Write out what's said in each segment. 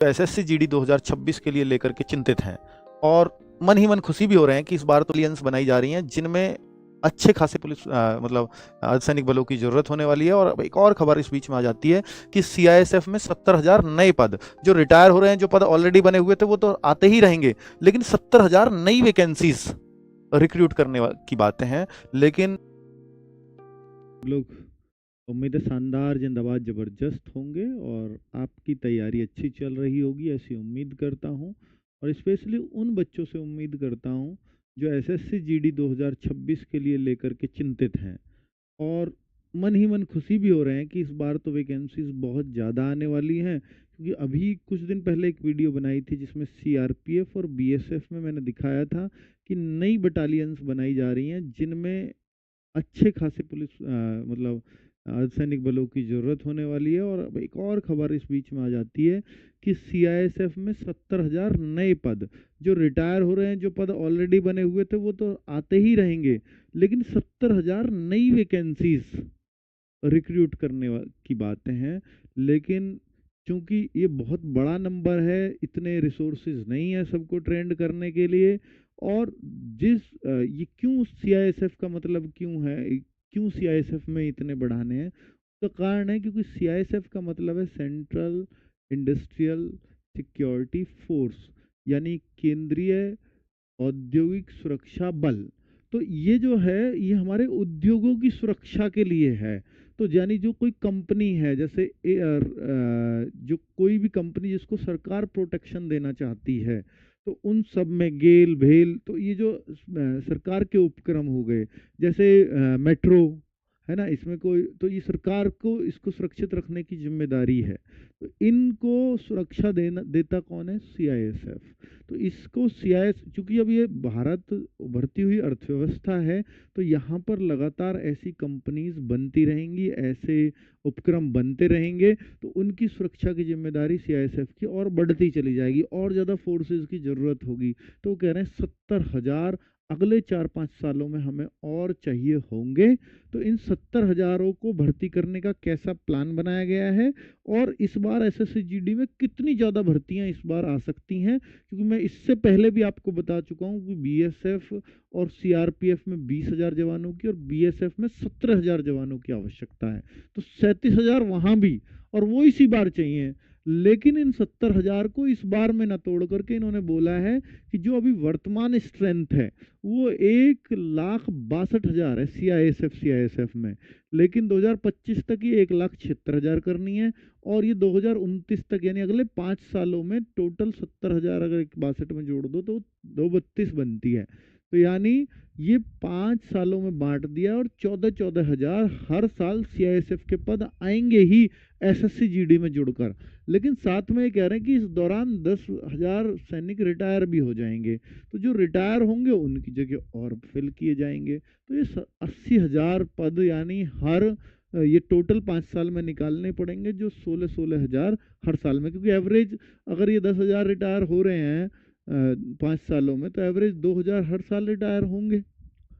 तो SSC GD 2026 के लिए लेकर के चिंतित हैं और मन ही मन खुशी भी हो रहे हैं कि इस बार तो एलियंस बनाई जा रही हैं जिनमें अच्छे खासे पुलिस मतलब अर्धसैनिक बलों की जरूरत होने वाली है। और एक और खबर इस बीच में आ जाती है कि सीआईएसएफ में 70,000 नए पद जो रिटायर हो रहे हैं, जो पद ऑलरेडी बने हुए थे वो तो आते ही रहेंगे, लेकिन 70,000 नई वैकेंसीज रिक्रूट करने की बातें हैं। लेकिन लोग उम्मीद है शानदार जिंदाबाद जबरदस्त होंगे और आपकी तैयारी अच्छी चल रही होगी, ऐसी उम्मीद करता हूँ। और स्पेशली उन बच्चों से उम्मीद करता हूँ जो एसएससी जीडी 2026 के लिए लेकर के चिंतित हैं और मन ही मन खुशी भी हो रहे हैं कि इस बार तो वैकेंसीज बहुत ज़्यादा आने वाली हैं। क्योंकि अभी कुछ दिन पहले एक वीडियो बनाई थी जिसमें सीआरपीएफ और बीएसएफ में मैंने दिखाया था कि नई बटालियंस बनाई जा रही हैं जिनमें अच्छे खासे पुलिस मतलब अर्धसैनिक बलों की ज़रूरत होने वाली है। और अब एक और खबर इस बीच में आ जाती है कि सीआईएसएफ में 70,000 नए पद जो रिटायर हो रहे हैं, जो पद ऑलरेडी बने हुए थे वो तो आते ही रहेंगे, लेकिन 70,000 नई वैकेंसीज रिक्रूट की बातें हैं। लेकिन चूंकि ये बहुत बड़ा नंबर है, इतने रिसोर्सेज नहीं है सबको ट्रेंड करने के लिए। और ये क्यों सीआईएसएफ का मतलब क्यों है, क्यों सीआईएसएफ में इतने बढ़ाने हैं, तो कारण है क्योंकि सीआईएसएफ का मतलब है सेंट्रल इंडस्ट्रियल सिक्योरिटी फोर्स, यानी केंद्रीय औद्योगिक सुरक्षा बल। तो ये जो है ये हमारे उद्योगों की सुरक्षा के लिए है। तो यानी जो कोई कंपनी है, जैसे जो कोई भी कंपनी जिसको सरकार प्रोटेक्शन देना चाहती है, तो उन सब में गेल भेल, तो ये जो सरकार के उपक्रम हो गए, जैसे मेट्रो है ना, इसमें कोई तो ये सरकार को इसको सुरक्षित रखने की जिम्मेदारी है। तो इनको सुरक्षा देता कौन है? सीआईएसएफ। तो इसको सीआईएस, चूंकि अब ये भारत उभरती हुई अर्थव्यवस्था है, तो यहाँ पर लगातार ऐसी कंपनीज बनती रहेंगी, ऐसे उपक्रम बनते रहेंगे, तो उनकी सुरक्षा की जिम्मेदारी सीआईएसएफ की और बढ़ती चली जाएगी, और ज़्यादा फोर्सेस की ज़रूरत होगी। तो वो कह रहे हैं 70,000 अगले 4-5 सालों में हमें और चाहिए होंगे। तो इन 70,000 को भर्ती करने का कैसा प्लान बनाया गया है, और इस बार एसएससी जीडी में कितनी ज़्यादा भर्तियां इस बार आ सकती हैं, क्योंकि मैं इससे पहले भी आपको बता चुका हूँ कि बीएसएफ और सीआरपीएफ में 20,000 जवानों की और बीएसएफ में 17,000 जवानों की आवश्यकता है। तो 37,000 वहां भी, और वो इसी बार चाहिए। लेकिन इन 70,000 को इस बार में न तोड़ करके इन्होंने बोला है कि जो अभी वर्तमान स्ट्रेंथ है वो 1,62,000 है सीआईएसएफ में, लेकिन 2025 तक ये 1,76,000 करनी है। और ये 2029 तक यानी अगले 5 सालों में टोटल 70,000 अगर 62 में जोड़ दो तो 232 बनती है। तो यानी ये 5 सालों में बांट दिया, और 14,000 हर साल सीआईएसएफ के पद आएंगे ही एसएससी जीडी में जुड़कर। लेकिन साथ में ये कह रहे हैं कि इस दौरान 10,000 सैनिक रिटायर भी हो जाएंगे, तो जो रिटायर होंगे उनकी जगह और फिल किए जाएंगे। तो ये 80,000 पद यानी ये टोटल 5 साल में निकालने पड़ेंगे, जो 16,000 हर साल में, क्योंकि एवरेज अगर ये 10,000 रिटायर हो रहे हैं 5 सालों में, तो एवरेज 2,000 हर साल रिटायर होंगे।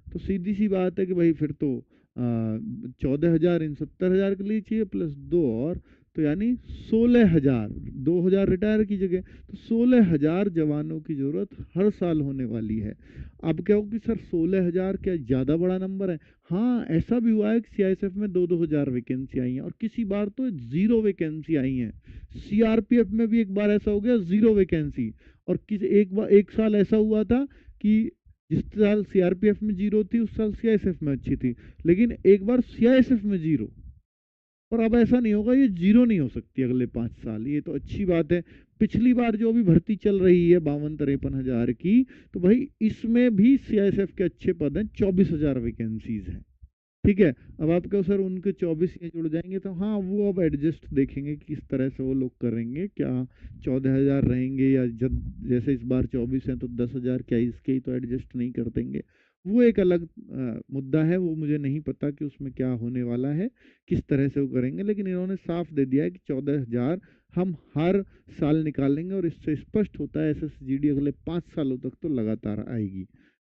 तो सीधी सी बात है कि भाई फिर तो 14,000 इन 70,000 के लिए चाहिए, प्लस 2 और, तो यानी 16,000, 2,000 रिटायर की जगह, तो 16,000 जवानों की जरूरत हर साल होने वाली है। अब क्या हो कि सर 16,000 क्या ज़्यादा बड़ा नंबर है? हाँ, ऐसा भी हुआ है कि सीआईएसएफ में 2-2 हज़ार वैकेंसी आई हैं, और किसी बार तो 0 वैकेंसी आई हैं। सीआरपीएफ में भी एक बार ऐसा हो गया 0 वैकेंसी। और एक साल ऐसा हुआ था कि जिस साल सीआरपीएफ में 0 थी उस साल सीआईएसएफ में अच्छी थी, लेकिन एक बार सीआईएसएफ में 0। और अब ऐसा नहीं होगा, ये 0 नहीं हो सकती अगले 5 साल, ये तो अच्छी बात है। पिछली बार जो अभी भर्ती चल रही है 52-53 हज़ार की, तो भाई इसमें भी सीआईएसएफ के अच्छे पद हैं, 24,000 वैकेंसीज हैं। ठीक है, अब आप कहो सर उनके 24 ये जुड़ जाएंगे, तो हाँ वो अब एडजस्ट देखेंगे किस तरह से वो लोग करेंगे, क्या 14,000 रहेंगे, या जब जैसे इस बार 24 हैं तो 10,000 क्या इसके ही तो एडजस्ट नहीं कर देंगे। वो एक अलग मुद्दा है, वो मुझे नहीं पता कि उसमें क्या होने वाला है, किस तरह से वो करेंगे। लेकिन इन्होंने साफ दे दिया है कि 14,000 हम हर साल निकालेंगे, और इससे स्पष्ट होता है एसएसजीडी अगले 5 सालों तक तो लगातार आएगी।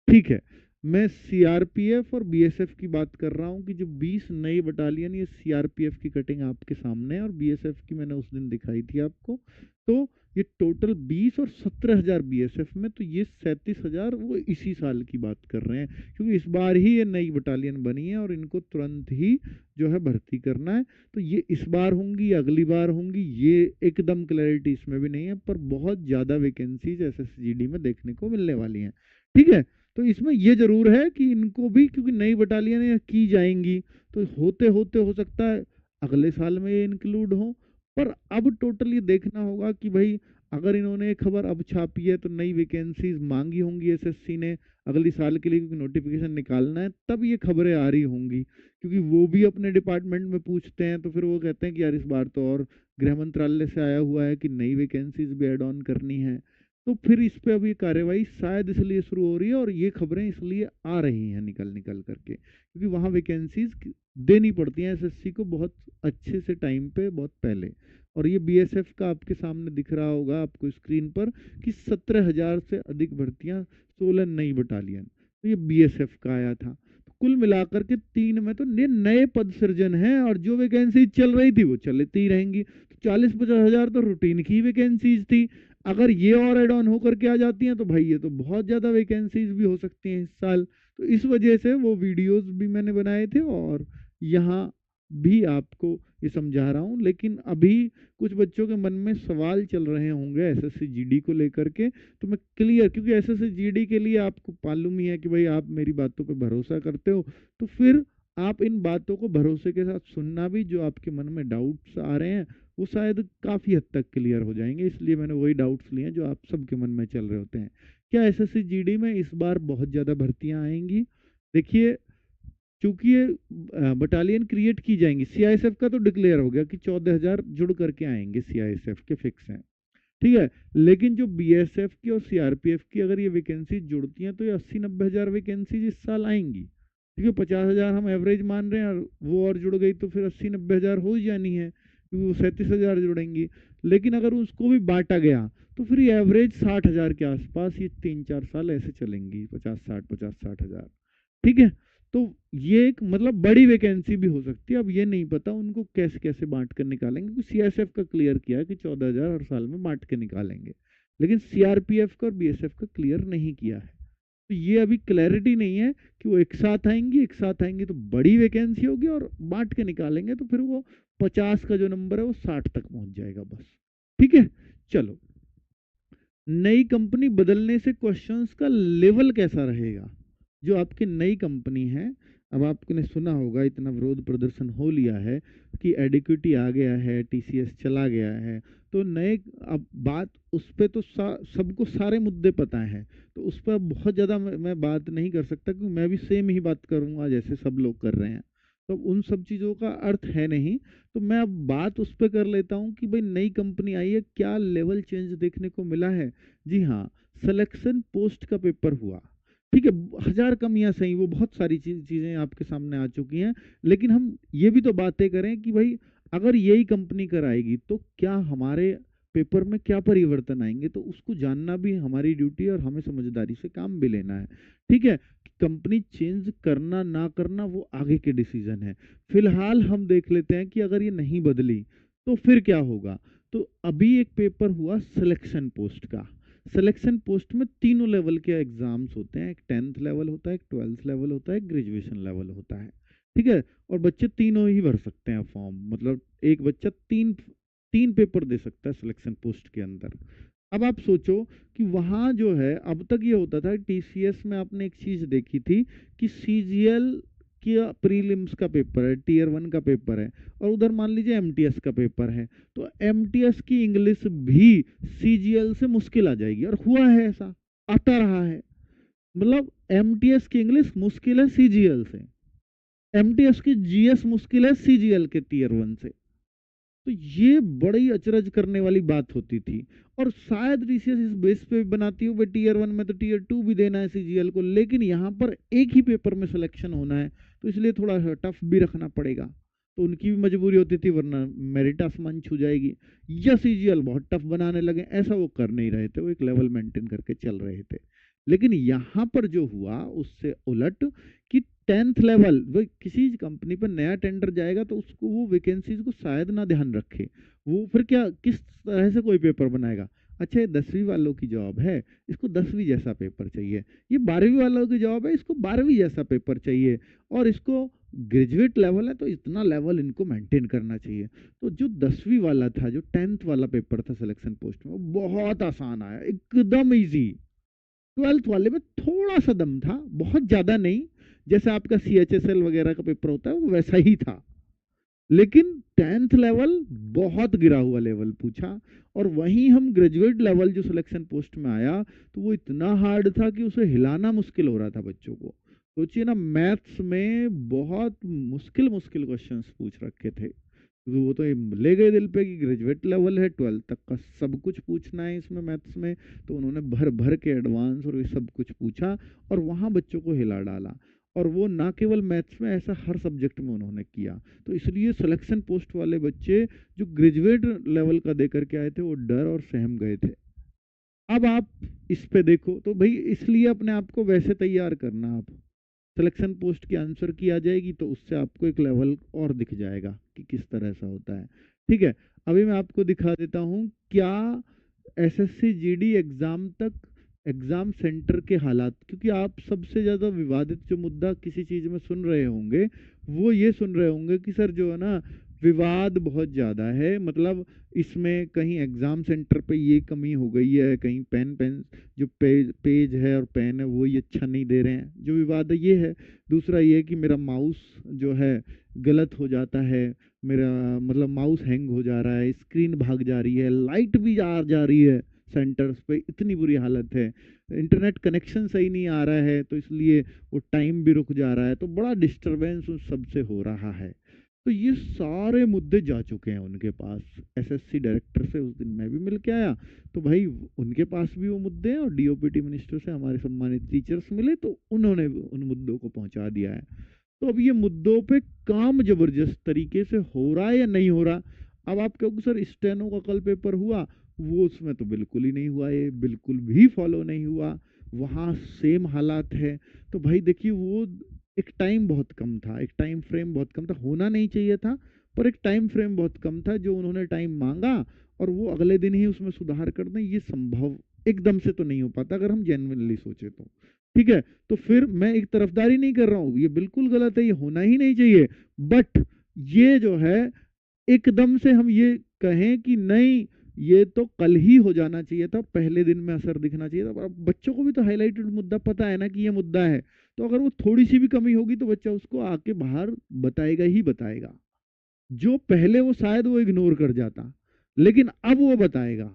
ठीक है, मैं सीआरपीएफ और बीएसएफ की बात कर रहा हूँ कि जो 20 नई बटालियन, ये सीआरपीएफ की कटिंग आपके सामने है, और बीएसएफ की मैंने उस दिन दिखाई थी आपको। तो ये टोटल 20 और 17,000 बीएसएफ में, तो ये 37,000 वो इसी साल की बात कर रहे हैं, क्योंकि इस बार ही ये नई बटालियन बनी है और इनको तुरंत ही जो है भर्ती करना है। तो ये इस बार होंगी, अगली बार होंगी, ये एकदम क्लैरिटी इसमें भी नहीं है, पर बहुत ज़्यादा वैकेंसीज एसएसजीडी में देखने को मिलने वाली हैं। ठीक है, तो इसमें ये जरूर है कि इनको भी, क्योंकि नई बटालियन की जाएंगी, तो होते होते हो सकता है अगले साल में ये इंक्लूड हो। पर अब टोटल ये देखना होगा कि भाई अगर इन्होंने खबर अब छापी है तो नई वैकेंसीज मांगी होंगी एसएससी ने अगली साल के लिए, क्योंकि नोटिफिकेशन निकालना है, तब ये खबरें आ रही होंगी। क्योंकि वो भी अपने डिपार्टमेंट में पूछते हैं, तो फिर वो कहते हैं कि यार इस बार तो और गृह मंत्रालय से आया हुआ है कि नई वैकेंसीज भी ऐड ऑन करनी है। तो फिर इस पे अभी कार्यवाही शायद इसलिए शुरू हो रही है, और ये खबरें इसलिए आ रही हैं निकल निकल करके, क्योंकि वहाँ वैकेंसीज देनी पड़ती हैं एसएससी को बहुत अच्छे से टाइम पे, बहुत पहले। और ये बीएसएफ का आपके सामने दिख रहा होगा आपको स्क्रीन पर कि 17,000 से अधिक भर्तियां, 16 नई बटालियन, तो ये बीएसएफ का आया था। तो कुल मिलाकर के 3 में तो नए पद सृजन है, और जो वैकेंसी चल रही थी वो चलती रहेंगी। तो 40-50 हज़ार तो रूटीन की वैकेंसीज थी। अगर ये और एड ऑन होकर के आ जाती हैं तो भाई ये तो बहुत ज़्यादा वैकेंसीज भी हो सकती हैं इस साल। तो इस वजह से वो वीडियोस भी मैंने बनाए थे, और यहाँ भी आपको ये समझा रहा हूँ। लेकिन अभी कुछ बच्चों के मन में सवाल चल रहे होंगे एसएससी जीडी को लेकर के, तो मैं क्लियर, क्योंकि एसएससी जीडी के लिए आपको मालूम ही है कि भाई आप मेरी बातों पे भरोसा करते हो, तो फिर आप इन बातों को भरोसे के साथ सुनना भी, जो आपके मन में डाउट्स आ रहे हैं वो शायद काफ़ी हद तक क्लियर हो जाएंगे। इसलिए मैंने वही डाउट्स लिए हैं जो आप सबके मन में चल रहे होते हैं। क्या एसएससी जीडी में इस बार बहुत ज़्यादा भर्तियां आएंगी? देखिए, चूंकि ये बटालियन क्रिएट की जाएंगी, सीआईएसएफ का तो डिक्लेयर हो गया कि 14,000 जुड़ करके आएंगे, सीआईएसएफ के फिक्स हैं। ठीक है, लेकिन जो बीएसएफ की और सीआरपीएफ की अगर ये वैकेंसी जुड़ती हैं तो ये 80-90 हज़ार वैकेंसी इस साल आएंगी। क्योंकि 50,000 हम एवरेज मान रहे हैं, और वो और जुड़ गई तो फिर 80-90 हज़ार हो ही जानी है, क्योंकि वो 37,000 जुड़ेंगी। लेकिन अगर उसको भी बांटा गया तो फिर ये एवरेज 60,000 के आसपास ये 3-4 साल ऐसे चलेंगी, 50-60 ठीक है। तो ये एक मतलब बड़ी वैकेंसी भी हो सकती है। अब ये नहीं पता उनको कैसे कैसे बांट कर निकालेंगे, क्योंकि सीआईएसएफ का क्लियर किया है कि 14,000 हर साल में बांट के निकालेंगे, लेकिन सीआरपीएफ का और बीएसएफ का क्लियर नहीं किया है। तो ये अभी क्लैरिटी नहीं है कि वो एक साथ आएंगी तो बड़ी वैकेंसी होगी, और बांट के निकालेंगे तो फिर वो 50 का जो नंबर है वो 60 तक पहुंच जाएगा बस। ठीक है, चलो। नई कंपनी बदलने से क्वेश्चंस का लेवल कैसा रहेगा? जो आपकी नई कंपनी है, अब आपने सुना होगा इतना विरोध प्रदर्शन हो लिया है कि एडिक्विटी आ गया है, टीसीएस चला गया है, तो नए, अब बात उस पे तो सबको सारे मुद्दे पता है, तो उस पर बहुत ज़्यादा मैं बात नहीं कर सकता, क्योंकि मैं भी सेम ही बात करूंगा जैसे सब लोग कर रहे हैं, तो उन सब चीज़ों का अर्थ है नहीं। तो मैं अब बात उस पर कर लेता हूँ कि भाई नई कंपनी आई है, क्या लेवल चेंज देखने को मिला है। जी हाँ, सिलेक्शन पोस्ट का पेपर हुआ। ठीक है, हजार कमियां सही, वो बहुत सारी चीजें आपके सामने आ चुकी हैं, लेकिन हम ये भी तो बातें करें कि भाई अगर यही कंपनी कराएगी तो क्या हमारे पेपर में क्या परिवर्तन आएंगे, तो उसको जानना भी हमारी ड्यूटी है, और हमें समझदारी से काम भी लेना है। ठीक है, कंपनी चेंज करना ना करना वो आगे के डिसीजन है। फिलहाल हम देख लेते हैं कि अगर ये नहीं बदली तो फिर क्या होगा। तो अभी एक पेपर हुआ सिलेक्शन पोस्ट का। सिलेक्शन पोस्ट में तीनों लेवल के एग्जाम्स होते हैं, एक 10th लेवल होता है, एक 12th लेवल होता है, एक ग्रेजुएशन लेवल होता है। ठीक है, और बच्चे तीनों ही भर सकते हैं फॉर्म, मतलब एक बच्चा तीन तीन पेपर दे सकता है सिलेक्शन पोस्ट के अंदर। अब आप सोचो कि वहाँ जो है, अब तक ये होता था टीसीएस में, आपने एक चीज देखी थी कि सीजीएल की प्रीलिम्स का पेपर है, टीयर 1 का पेपर है, और उधर मान लीजिए एमटीएस का पेपर है, तो एमटीएस की इंग्लिश भी सीजीएल से मुश्किल आ जाएगी, और हुआ है ऐसा, आता रहा है। मतलब एमटीएस की इंग्लिश मुश्किल है सीजीएल से, एमटीएस की जीएस मुश्किल है सीजीएल के टीयर 1 से। तो ये बड़ी अचरज करने वाली बात होती थी, और शायद टीसीएस इस बेस पे भी बनाती हो, टीयर 1 में तो टीयर 2 भी देना है सीजीएल को, लेकिन यहाँ पर एक ही पेपर में सिलेक्शन होना है, तो इसलिए थोड़ा सा टफ भी रखना पड़ेगा। तो उनकी भी मजबूरी होती थी, वरना मेरिट आसमान छू जाएगी, या सीजीएल बहुत टफ बनाने लगे, ऐसा वो कर नहीं रहे थे, वो एक लेवल मेंटेन करके चल रहे थे। लेकिन यहाँ पर जो हुआ उससे उलट, कि 10th लेवल, वो किसी कंपनी पर नया टेंडर जाएगा तो उसको वो वैकेंसीज को शायद ना ध्यान रखे, वो फिर क्या किस तरह से कोई पेपर बनाएगा। अच्छा ये 10वीं वालों की जॉब है, इसको 10वीं जैसा पेपर चाहिए, ये 12वीं वालों की जॉब है, इसको 12वीं जैसा पेपर चाहिए, और इसको ग्रेजुएट लेवल है तो इतना लेवल इनको मेंटेन करना चाहिए। तो जो 10वीं वाला था, जो 10th वाला पेपर था सिलेक्शन पोस्ट में, वो बहुत आसान आया, एकदम इजी। 12th वाले में थोड़ा सा दम था, बहुत ज्यादा नहीं, जैसे आपका CHSL वगैरह का पेपर होता है वो वैसा ही था, लेकिन 10th लेवल बहुत गिरा हुआ लेवल पूछा। और वहीं हम ग्रेजुएट लेवल जो सिलेक्शन पोस्ट में आया, तो वो इतना हार्ड था कि उसे हिलाना मुश्किल हो रहा था बच्चों को। सोचिए ना, मैथ्स में बहुत मुश्किल मुश्किल क्वेश्चंस पूछ रखे थे, क्योंकि वो तो ये ले गए दिल पे कि ग्रेजुएट लेवल है, 12th तक का सब कुछ पूछना है इसमें मैथ्स में। तो उन्होंने भर भर के एडवांस और ये सब कुछ पूछा, और वहाँ बच्चों को हिला डाला। और वो ना केवल मैथ्स में, ऐसा हर सब्जेक्ट में उन्होंने किया। तो इसलिए सिलेक्शन पोस्ट वाले बच्चे जो ग्रेजुएट लेवल का देकर के आए थे, वो डर और सहम गए थे। अब आप इस पे देखो, तो भाई इसलिए अपने आप को वैसे तैयार करना। आप सिलेक्शन पोस्ट की आंसर की आ जाएगी, तो उससे आपको एक लेवल और दिख जाएगा कि किस तरह से होता है। ठीक है, अभी मैं आपको दिखा देता हूँ क्या SSC GD एग्जाम तक एग्जाम सेंटर के हालात, क्योंकि आप सबसे ज्यादा विवादित जो मुद्दा किसी चीज में सुन रहे होंगे, वो ये सुन रहे होंगे कि सर जो है ना, विवाद बहुत ज्यादा है, मतलब इसमें कहीं एग्जाम सेंटर पे ये कमी हो गई है, कहीं पेन जो पेज है और पेन है वो ही अच्छा नहीं दे रहे हैं, जो विवाद है ये है। दूसरा ये कि मेरा माउस जो है गलत हो जाता है, मेरा मतलब माउस हैंग हो जा रहा है, स्क्रीन भाग जा रही है, लाइट भी जा रही है सेंटर्स पे, इतनी बुरी हालत है, इंटरनेट कनेक्शन सही नहीं आ रहा है, तो इसलिए वो टाइम भी रुक जा रहा है, तो बड़ा डिस्टरबेंस उन सबसे हो रहा है। तो ये सारे मुद्दे जा चुके हैं उनके पास। SSC डायरेक्टर से उस दिन मैं भी मिल के आया, तो भाई उनके पास भी वो मुद्दे हैं, और DOPT मिनिस्टर से हमारे सम्मानित टीचर्स मिले, तो उन्होंने भी उन मुद्दों को पहुंचा दिया है। तो अब ये मुद्दों पे काम जबरदस्त तरीके से हो रहा है या नहीं हो रहा। अब आप कहोगे सर स्टेनो का कल पेपर हुआ, वो उसमें तो बिल्कुल ही नहीं हुआ, ये बिल्कुल भी फॉलो नहीं हुआ, वहाँ सेम हालात है। तो भाई देखिए, वो एक टाइम बहुत कम था, एक टाइम फ्रेम बहुत कम था, होना नहीं चाहिए था, पर एक टाइम फ्रेम बहुत कम था जो उन्होंने टाइम मांगा, और वो अगले दिन ही उसमें सुधार कर दें, ये संभव एकदम से तो नहीं हो पाता अगर हम जेन्युइनली सोचे तो। ठीक है, तो फिर मैं एक तरफदारी नहीं कर रहा हूँ, ये बिल्कुल गलत है, ये होना ही नहीं चाहिए, बट ये जो है एकदम से हम ये कहें कि नहीं, ये तो कल ही हो जाना चाहिए था, पहले दिन में असर दिखना चाहिए था। पर अब बच्चों को भी तो हाईलाइटेड मुद्दा पता है ना कि ये मुद्दा है, तो अगर वो थोड़ी सी भी कमी होगी तो बच्चा उसको आके बाहर बताएगा ही बताएगा, जो पहले वो शायद वो इग्नोर कर जाता, लेकिन अब वो बताएगा,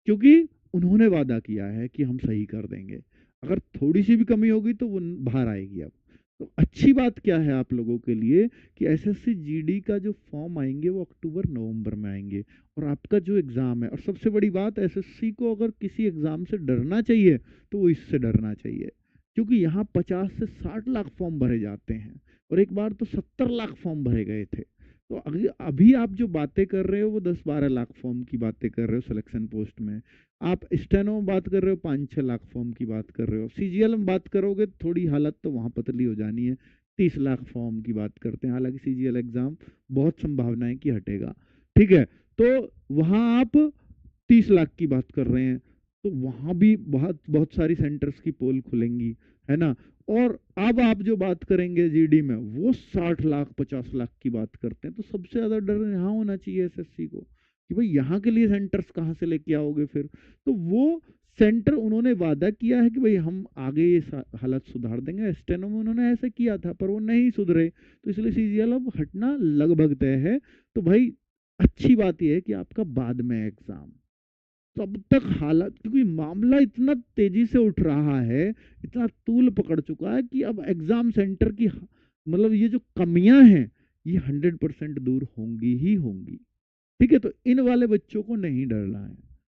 क्योंकि उन्होंने वादा किया है कि हम सही कर देंगे। अगर थोड़ी सी भी कमी होगी तो वो बाहर आएगी अब। तो अच्छी बात क्या है आप लोगों के लिए कि SSC GD का जो फॉर्म आएंगे वो अक्टूबर नवंबर में आएंगे, और आपका जो एग्जाम है, और सबसे बड़ी बात, SSC को अगर किसी एग्जाम से डरना चाहिए तो वो इससे डरना चाहिए, क्योंकि यहाँ 50 से 60 लाख फॉर्म भरे जाते हैं, और एक बार तो 70 लाख फॉर्म भरे गए थे। तो अभी अभी आप जो बातें कर रहे हो वो 10-12 लाख फॉर्म की बातें कर रहे हो सिलेक्शन पोस्ट में, आप स्टेनो में बात कर रहे हो 5-6 लाख फॉर्म की बात कर रहे हो, CGL में बात करोगे थोड़ी हालत तो वहाँ पतली हो जानी है, 30 लाख फॉर्म की बात करते हैं, हालांकि CGL एग्जाम बहुत संभावना है कि हटेगा। ठीक है, तो वहाँ आप 30 लाख की बात कर रहे हैं, तो वहाँ भी बहुत बहुत सारी सेंटर्स की पोल खुलेंगी, है ना। और अब आप जो बात करेंगे GD में, वो 60 लाख 50 लाख की बात करते हैं, तो सबसे ज्यादा डर यहाँ होना चाहिए SSC को कि भाई यहाँ के लिए सेंटर्स कहाँ से लेके आओगे फिर। तो वो सेंटर उन्होंने वादा किया है कि भाई हम आगे ये हालत सुधार देंगे, स्टेनो में उन्होंने ऐसा किया था पर वो नहीं सुधरे, तो इसलिए CGL अब हटना लगभग तय है। तो भाई अच्छी बात यह है कि आपका बाद में एग्जाम, तब तक हालत, क्योंकि मामला इतना तेजी से उठ रहा है, इतना तूल पकड़ चुका है कि अब एग्जाम सेंटर की मतलब ये जो कमियां हैं ये 100% दूर होंगी ही होंगी। ठीक है, तो इन वाले बच्चों को नहीं डरना है।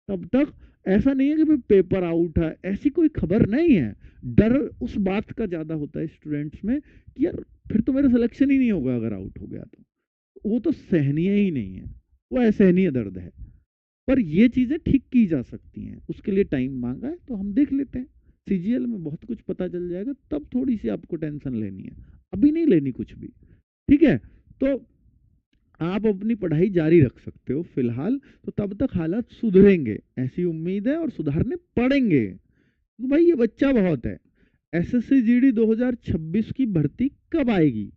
तब तक ऐसा नहीं है कि भाई पेपर आउट है, ऐसी कोई खबर नहीं है। डर उस बात का ज्यादा होता है स्टूडेंट्स में कि यार फिर तो मेरा सिलेक्शन ही नहीं होगा अगर आउट हो गया तो, वो तो सहनीय ही नहीं है, वो असहनीय दर्द है। पर ये चीजें ठीक की जा सकती हैं, उसके लिए टाइम मांगा है तो हम देख लेते हैं, CGL में बहुत कुछ पता चल जाएगा, तब थोड़ी सी आपको टेंशन लेनी है, अभी नहीं लेनी कुछ भी। ठीक है, तो आप अपनी पढ़ाई जारी रख सकते हो फिलहाल, तो तब तक हालात सुधरेंगे ऐसी उम्मीद है, और सुधारने पड़ेंगे। तो भाई ये बच्चा बहुत है। एसएससी जीडी 2026 की भर्ती कब आएगी?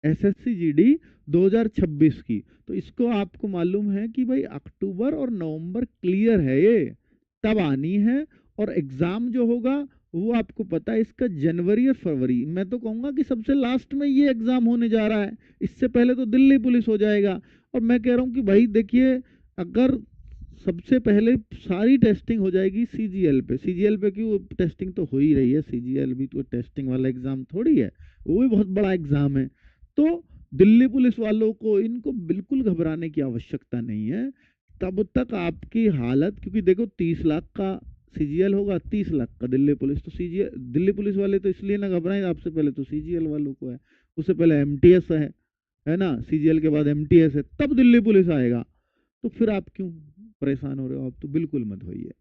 एसएससी जीडी 2026 की, तो इसको आपको मालूम है कि भाई अक्टूबर और नवंबर क्लियर है, ये तब आनी है। और एग्जाम जो होगा वो आपको पता है इसका जनवरी और फरवरी, मैं तो कहूंगा कि सबसे लास्ट में ये एग्जाम होने जा रहा है। इससे पहले तो दिल्ली पुलिस हो जाएगा। और मैं कह रहा हूँ कि भाई देखिए, अगर सबसे पहले सारी टेस्टिंग हो जाएगी सीजीएल पे, सीजीएल पे की वो टेस्टिंग तो हो ही रही है, सीजीएल भी तो टेस्टिंग वाला एग्जाम थोड़ी है, वो भी बहुत बड़ा एग्जाम है। तो दिल्ली पुलिस वालों को, इनको बिल्कुल घबराने की आवश्यकता नहीं है। तब तक आपकी हालत, क्योंकि देखो 30 लाख का सीजीएल होगा, 30 लाख का दिल्ली पुलिस, तो सीजीएल दिल्ली पुलिस वाले तो इसलिए ना घबराएं, आपसे पहले तो सीजीएल वालों को है, उससे पहले एमटीएस है ना, सीजीएल के बाद एमटीएस है, तब दिल्ली पुलिस आएगा। तो फिर आप क्यों परेशान हो रहे हो? आप तो बिल्कुल मत होइए।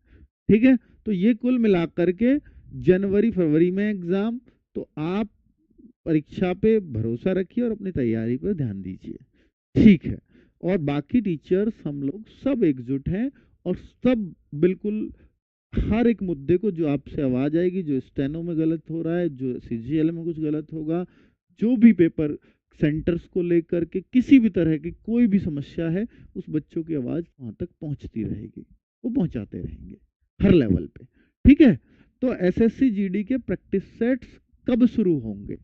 ठीक है, तो ये कुल मिलाकर के जनवरी फरवरी में एग्जाम, तो आप परीक्षा पे भरोसा रखिए और अपनी तैयारी पर ध्यान दीजिए। ठीक है, और बाकी टीचर्स हम लोग सब एकजुट हैं, और सब बिल्कुल हर एक मुद्दे को, जो आपसे आवाज आएगी, जो स्टेनो में गलत हो रहा है, जो सीजीएल में कुछ गलत होगा, जो भी पेपर सेंटर्स को लेकर के किसी भी तरह की कोई भी समस्या है, उस बच्चों की आवाज वहां तक पहुंचती रहेगी, वो पहुंचाते रहेंगे हर लेवल पे। ठीक है, तो एसएससी जीडी के प्रैक्टिस सेट्स कब शुरू होंगे?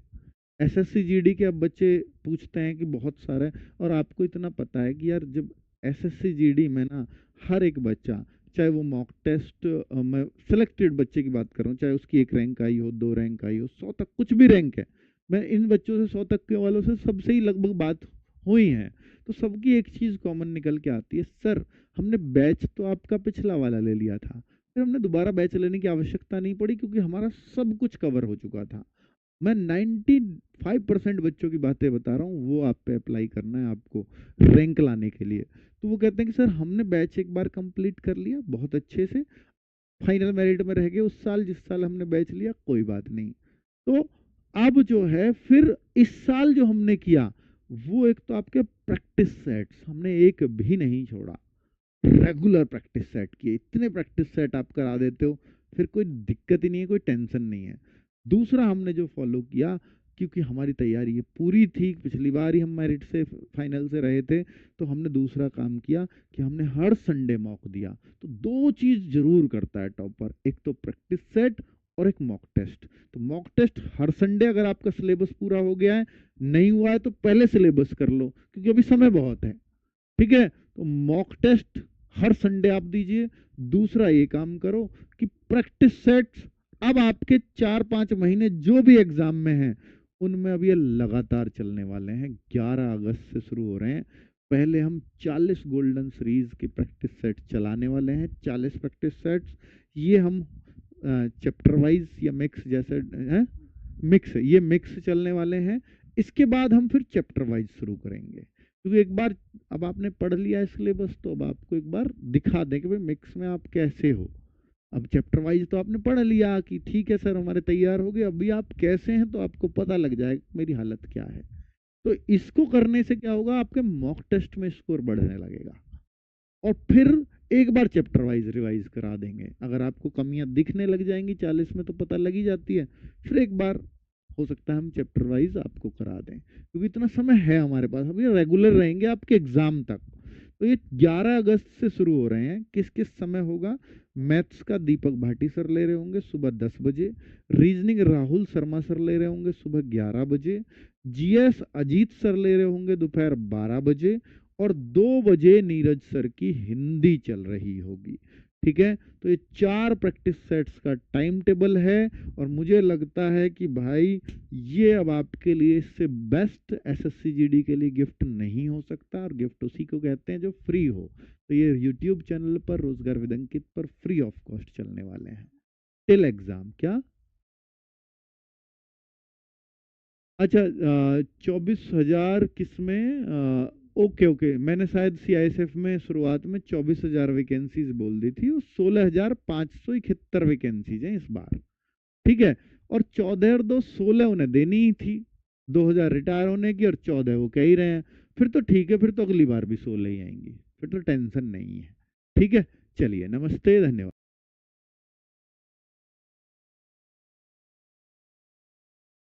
एसएससी जीडी के अब बच्चे पूछते हैं कि बहुत सारे, और आपको इतना पता है कि यार जब एसएससी जीडी में ना हर एक बच्चा, चाहे वो मॉक टेस्ट, मैं सिलेक्टेड बच्चे की बात कर रहा हूँ, चाहे उसकी 1 रैंक आई हो, 2 रैंक आई हो, 100 तक कुछ भी रैंक है, मैं इन बच्चों से 100 तक के वालों से सबसे ही लगभग बात हुई है, तो सबकी एक चीज कॉमन निकल के आती है, सर हमने बैच तो आपका पिछला वाला ले लिया था, फिर हमने दोबारा बैच लेने की आवश्यकता नहीं पड़ी, क्योंकि हमारा सब कुछ कवर हो चुका था। मैं 95% बच्चों की बातें बता रहा हूँ, वो आप पे अप्लाई करना है आपको रैंक लाने के लिए। तो वो कहते हैं कि सर हमने बैच एक बार कंप्लीट कर लिया बहुत अच्छे से, फाइनल मेरिट में रह गए उस साल जिस साल हमने बैच लिया, कोई बात नहीं। तो अब जो है फिर इस साल जो हमने किया, वो एक तो आपके प्रैक्टिस सेट्स हमने एक भी नहीं छोड़ा, रेगुलर प्रैक्टिस सेट किए, इतने प्रैक्टिस सेट आप करा देते हो, फिर कोई दिक्कत ही नहीं है, कोई टेंशन नहीं है। दूसरा हमने जो फॉलो किया, क्योंकि हमारी तैयारी ये पूरी थी, पिछली बार ही हम मेरिट से फाइनल से रहे थे, तो हमने दूसरा काम किया कि हमने हर संडे मॉक दिया। तो 2 चीज जरूर करता है टॉपर, एक तो प्रैक्टिस सेट और एक मॉक टेस्ट। तो मॉक टेस्ट हर संडे, अगर आपका सिलेबस पूरा हो गया है, नहीं हुआ है तो पहले सिलेबस कर लो, क्योंकि अभी समय बहुत है। ठीक है, तो मॉक टेस्ट हर संडे आप दीजिए। दूसरा ये काम करो कि प्रैक्टिस सेट्स अब आपके 4-5 महीने जो भी एग्जाम में हैं, उनमें अब ये लगातार चलने वाले हैं, 11 अगस्त से शुरू हो रहे हैं। पहले हम 40 गोल्डन सीरीज की प्रैक्टिस सेट चलाने वाले हैं, 40 प्रैक्टिस सेट्स। ये हम चैप्टर वाइज या मिक्स जैसे हैं, मिक्स, ये मिक्स चलने वाले हैं। इसके बाद हम फिर चैप्टर वाइज शुरू करेंगे, क्योंकि एक बार अब आपने पढ़ लिया है सिलेबस, तो अब आपको एक बार दिखा दें कि भाई मिक्स में आप कैसे हो। अब चैप्टर वाइज तो आपने पढ़ लिया कि ठीक है सर हमारे तैयार हो गए, अभी आप कैसे हैं तो आपको पता लग जाएगा मेरी हालत क्या है। तो इसको करने से क्या होगा, आपके मॉक टेस्ट में स्कोर बढ़ने लगेगा, और फिर एक बार चैप्टर वाइज रिवाइज करा देंगे। अगर आपको कमियां दिखने लग जाएंगी 40 में, तो पता लगी जाती है, फिर एक बार हो सकता है हम चैप्टर वाइज आपको करा दें, क्योंकि इतना समय है हमारे पास, अभी रेगुलर रहेंगे आपके एग्जाम तक। तो ये 11 अगस्त से शुरू हो रहे हैं। किस किस समय होगा? मैथ्स का दीपक भाटी सर ले रहे होंगे सुबह 10 बजे, रीजनिंग राहुल शर्मा सर ले रहे होंगे सुबह 11 बजे, जीएस अजीत सर ले रहे होंगे दोपहर 12 बजे, और 2 बजे नीरज सर की हिंदी चल रही होगी। ठीक है, तो ये 4 प्रैक्टिस सेट्स का टाइम टेबल है, और मुझे लगता है कि भाई ये अब आपके लिए इससे बेस्ट एसएससी जीडी के लिए गिफ्ट नहीं हो सकता, और गिफ्ट उसी को कहते हैं जो फ्री हो। तो ये यूट्यूब चैनल पर रोजगार विद अंकित पर फ्री ऑफ कॉस्ट चलने वाले हैं टिल एग्जाम। क्या? अच्छा, 24,000 किसमें? ओके ओके, मैंने शायद सीआईएसएफ में शुरुआत में 24,000 वैकेंसीज बोल दी थी, और 16,571 वैकेंसीज हैं इस बार। ठीक है, और 14 और 2 16 उन्हें देनी ही थी, 2,000 रिटायर होने की और 14 वो कह ही रहे हैं, फिर तो ठीक है, फिर तो अगली बार भी 16 ही आएंगी, फिर तो टेंशन नहीं है। ठीक है, चलिए, नमस्ते, धन्यवाद।